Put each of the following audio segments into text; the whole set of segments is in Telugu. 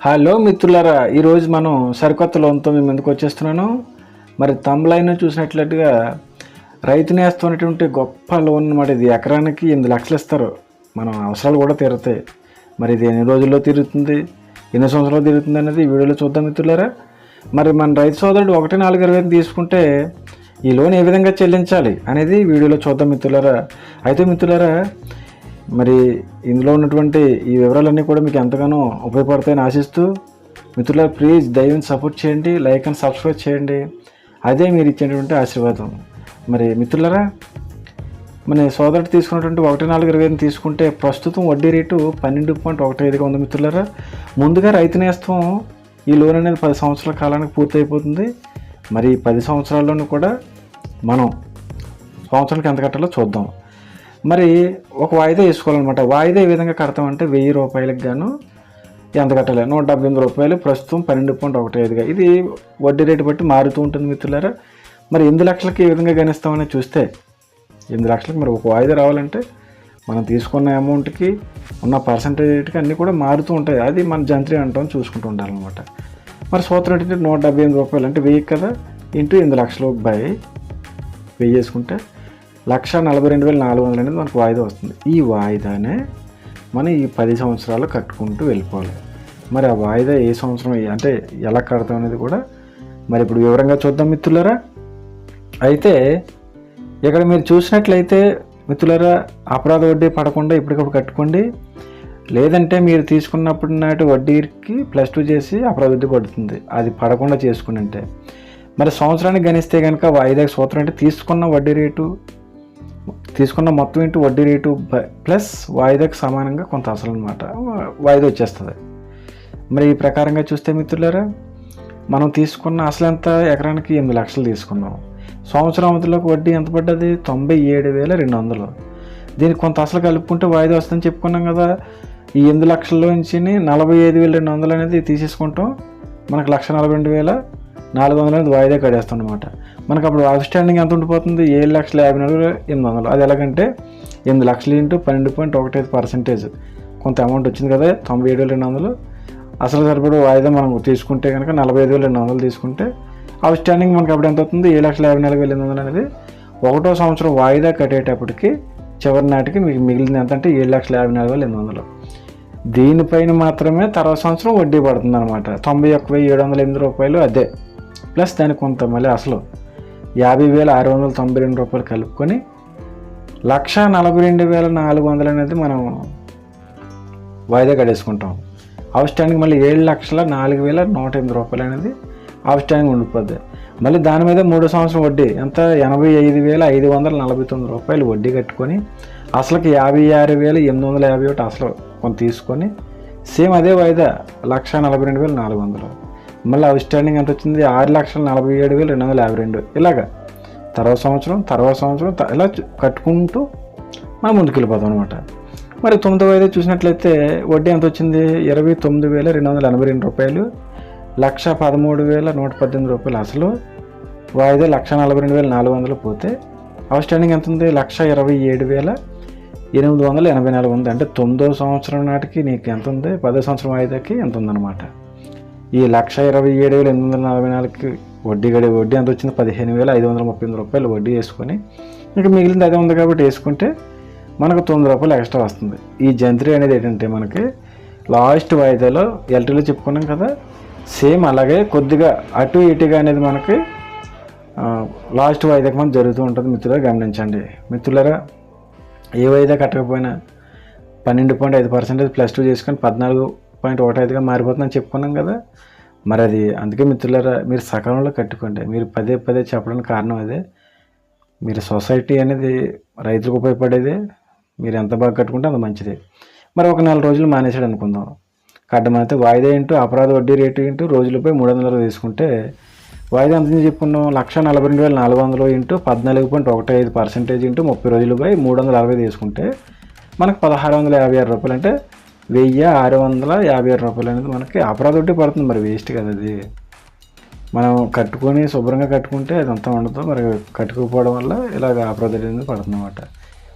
హలో మిత్రులారా, ఈరోజు మనం సరికొత్త లోన్తో మీ ముందుకు వచ్చేస్తున్నాను. మరి తమ్లైన్ చూసినట్లుగా రైతు నేస్తున్నటువంటి గొప్ప లోన్ అన్నమాట. ఇది ఎకరానికి 8 లక్షలు ఇస్తారు. మనం అవసరాలు కూడా తీరుతాయి. మరి ఇది ఎన్ని రోజుల్లో తీరుతుంది, ఎన్ని సంవత్సరాలు తీరుతుంది అనేది ఈ వీడియోలో చూద్దాం మిత్రులారా. మరి మన రైతు సోదరుడు 1,4,20 తీసుకుంటే ఈ లోన్ ఏ విధంగా చెల్లించాలి అనేది వీడియోలో చూద్దాం మిత్రులారా. అయితే మిత్రులారా, మరి ఇందులో ఉన్నటువంటి ఈ వివరాలన్నీ కూడా మీకు ఎంతగానో ఉపయోగపడతాయని ఆశిస్తూ, మిత్రులారా ప్లీజ్ దయవిని సపోర్ట్ చేయండి, లైక్ అండ్ సబ్స్క్రైబ్ చేయండి. అదే మీరు ఇచ్చేటువంటి ఆశీర్వాదం. మరి మిత్రులారా, మన సోదరుడు తీసుకున్నటువంటి 1,4,20 తీసుకుంటే ప్రస్తుతం వడ్డీ రేటు 12.15గా ఉంది మిత్రులారా. ముందుగా రైతు నేస్తం ఈ లోన్ అనేది 10 సంవత్సరాల కాలానికి పూర్తయిపోతుంది. మరి 10 సంవత్సరాల్లోనూ కూడా మనం సంవత్సరానికి ఎంత కట్టాలో చూద్దాం. మరి ఒక వాయిదా వేసుకోవాలన్నమాట. వాయిదా ఏ విధంగా కడతామంటే 1000 రూపాయలకు గాను ఎంత కట్టాలి, 178 రూపాయలు, ప్రస్తుతం 12.15గా. ఇది వడ్డీ రేటు బట్టి మారుతూ ఉంటుంది మిత్రులారా. మరి 8 లక్షలకి ఏ విధంగా గణిస్తామని చూస్తే 8 లక్షలకి మరి ఒక వాయిదా రావాలంటే మనం తీసుకున్న అమౌంట్కి ఉన్న పర్సంటేజ్ రేటుకి అన్నీ కూడా మారుతూ ఉంటాయి. అది మన జంత్రి అంటాం, చూసుకుంటూ ఉండాలన్నమాట. మరి సూత్రం ఏంటంటే 178 రూపాయలు అంటే 1000 కదా, ఇంటూ 8 లక్షలు బై 1000 వేసుకుంటే 1,42,400 అనేది మనకు వాయిదా వస్తుంది. ఈ వాయిదానే మనం ఈ 10 సంవత్సరాలు కట్టుకుంటూ వెళ్ళిపోవాలి. మరి ఆ వాయిదా ఏ సంవత్సరం అంటే ఎలా కడతాం అనేది కూడా మరి ఇప్పుడు వివరంగా చూద్దాం మిత్రులారా. అయితే ఇక్కడ మీరు చూసినట్లయితే మిత్రులారా, అపరాధ వడ్డీ పడకుండా ఇప్పటికప్పుడు కట్టుకోండి. లేదంటే మీరు తీసుకున్నప్పుడు నాటి వడ్డీకి +2 చేసి అపరాధ వడ్డీ పడుతుంది. అది పడకుండా చేసుకుని అంటే మరి సంవత్సరానికి గణిస్తే కనుక వాయిదాకి సూత్రం అంటే తీసుకున్న మొత్తం ఇంటూ వడ్డీ రేటు ప్లస్ వాయిదాకి సమానంగా కొంత అసలు అనమాట వాయిదా వచ్చేస్తుంది. మరి ఈ ప్రకారంగా చూస్తే మిత్రులారా, మనం తీసుకున్న అసలు ఎంత, ఎకరానికి 8 లక్షలు తీసుకున్నాం. సంవత్సరం అవధిలోకి వడ్డీ ఎంత పడ్డది, 97,200. దీనికి కొంత అసలు కలుపుకుంటే వాయిదా వస్తుందని చెప్పుకున్నాం కదా. ఈ 8 లక్షల్లో నుంచి 45,200 అనేది తీసేసుకుంటాం. మనకు 1,42,400 అనేది వాయిదా కడేస్తాం అనమాట. మనకు అప్పుడు అవుట్స్టాండింగ్ ఎంత ఉండిపోతుంది, 7,54,800. అది ఎలాగంటే 8 లక్షలు ఇంటూ 12.15% కొంత అమౌంట్ వచ్చింది కదా, 97,200. అసలు సరిపడే వాయిదా మనం తీసుకుంటే కనుక 45,200 తీసుకుంటే అవుట్స్టాండింగ్ మనకు అప్పుడు ఎంత అవుతుంది, 7,54,800 అనేది 1వ సంవత్సరం వాయిదా కట్టేటప్పటికి చివరి నాటికి మీకు మిగిలింది ఎంత అంటే 7,54,800. దీనిపైన మాత్రమే తర్వాత సంవత్సరం వడ్డీ పడుతుంది అనమాట. 91,708 రూపాయలు అదే ప్లస్ దానికి కొంత మళ్ళీ అసలు 50,692 రూపాయలు కలుపుకొని 1,42,400 అనేది మనం వాయిదా కట్టేసుకుంటాం. అవుట్స్టాండింగ్ మళ్ళీ 7,04,108 రూపాయలు అనేది అవుట్స్టాండింగ్ ఉండిపోద్ది. మళ్ళీ దాని మీద 3వ సంవత్సరం వడ్డీ ఎంత, 85,549 రూపాయలు వడ్డీ కట్టుకొని అసలుకి 56,851 అసలు కొంత తీసుకొని సేమ్ అదే వాయిదా 1,42,400. మళ్ళీ అవుట్స్టాండింగ్ ఎంత వచ్చింది, 6,47,252. ఇలాగా తర్వాత సంవత్సరం ఇలా కట్టుకుంటూ మనం ముందుకు వెళ్ళిపోతాం అనమాట. మరి 9వ వాయిదా చూసినట్లయితే వడ్డీ ఎంత వచ్చింది, 29,282 రూపాయలు, 1,13,118 రూపాయలు అసలు వాయిదా 1,42,400 పోతే అవుట్స్టాండింగ్ ఎంత ఉంది, 1,27,884 ఉంది. అంటే 9వ సంవత్సరం నాటికి నీకు ఎంత ఉంది, 10వ సంవత్సరం వాయిదాకి ఎంత ఉందన్నమాట. ఈ 1,27,844కి వడ్డీ ఎంత వచ్చింది, 15,538 రూపాయలు వడ్డీ వేసుకొని ఇంకా మిగిలింది అదే ఉంది కాబట్టి వేసుకుంటే మనకు 9 రూపాయలు ఎక్స్ట్రా వస్తుంది. ఈ జంత్రి అనేది ఏంటంటే మనకి లాస్ట్ వాయిదాలో ఎల్టీలో చెప్పుకున్నాం కదా, సేమ్ అలాగే కొద్దిగా అటు ఇటుగా అనేది మనకి లాస్ట్ వాయిదాకి మనం జరుగుతూ ఉంటుంది. మిత్రులారా గమనించండి. మిత్రులారా, ఏ వాయిదా కట్టకపోయినా 12.5% +2 చేసుకొని 14.15గా మారిపోతుందని చెప్పుకున్నాం కదా. మరి అది అందుకే మిత్రులారా, మీరు సకాలంలో కట్టుకోండి. మీరు పదే చెప్పడానికి కారణం అదే. మీరు సొసైటీ అనేది రైతులకు ఉపయోగపడేదే. మీరు ఎంత బాగా కట్టుకుంటే అంత మంచిది. మరి ఒక 4 రోజులు మానేసాడు అనుకుందాం, కట్టమైతే వాయిదా ఇంటూ అపరాధ వడ్డీ రేటు ఇంటూ రోజులపై 300 తీసుకుంటే వాయిదా ఎంత చెప్పుకున్నాం, 1,42,400 ఇంటూ 14.15% ఇంటూ 30 రోజులపై 360 తీసుకుంటే మనకు 1,656 రూపాయలు. అంటే 1,656 రూపాయలు అనేది మనకి అపరాధ వడ్డీ పడుతుంది. మరి వేస్ట్ కదా అది. మనం కట్టుకొని శుభ్రంగా కట్టుకుంటే అదంతా ఉండదు. మరి కట్టుకోకపోవడం వల్ల ఇలాగ అపరాధ వడ్డీ అనేది పడుతుంది అన్నమాట.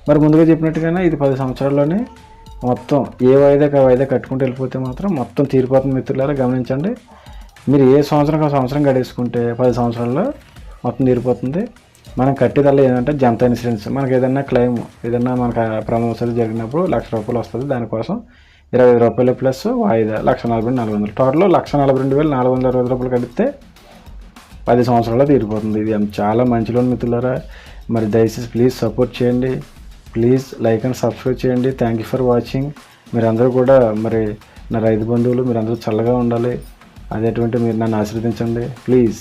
మరి ముందుగా చెప్పినట్టుగానే ఇది 10 సంవత్సరాల్లోనే మొత్తం ఏ వాయిదాకి ఆ వాయిదా కట్టుకుంటూ వెళ్ళిపోతే మాత్రం మొత్తం తీరిపోతుంది మిత్రులారా, గమనించండి. మీరు ఏ సంవత్సరం ఆ సంవత్సరం గడేసుకుంటే 10 సంవత్సరాల్లో మొత్తం తీరిపోతుంది. మనం కట్టేదల్లా ఏంటంటే జనతా ఇన్సూరెన్స్. మనకి ఏదైనా క్లెయిమ్, ఏదైనా మనకు ప్రమాదం జరిగినప్పుడు ₹1,00,000 వస్తుంది. దానికోసం ₹25 ప్లస్ వాయిదా ₹1,40,400, టోటల్ ₹1,42,460 కడితే 10 సంవత్సరాల్లో తీరిపోతుంది. ఇది చాలా మంచి లోన్ మిత్రులారా. మరి దయచేసి ప్లీజ్ సపోర్ట్ చేయండి. ప్లీజ్ లైక్ అండ్ సబ్స్క్రైబ్ చేయండి. Thank you for watching. మీరందరూ కూడా మరి నా రైతు బంధువులు మీరందరూ చల్లగా ఉండాలి. అదేటువంటి మీరు నన్ను ఆశీర్వదించండి ప్లీజ్.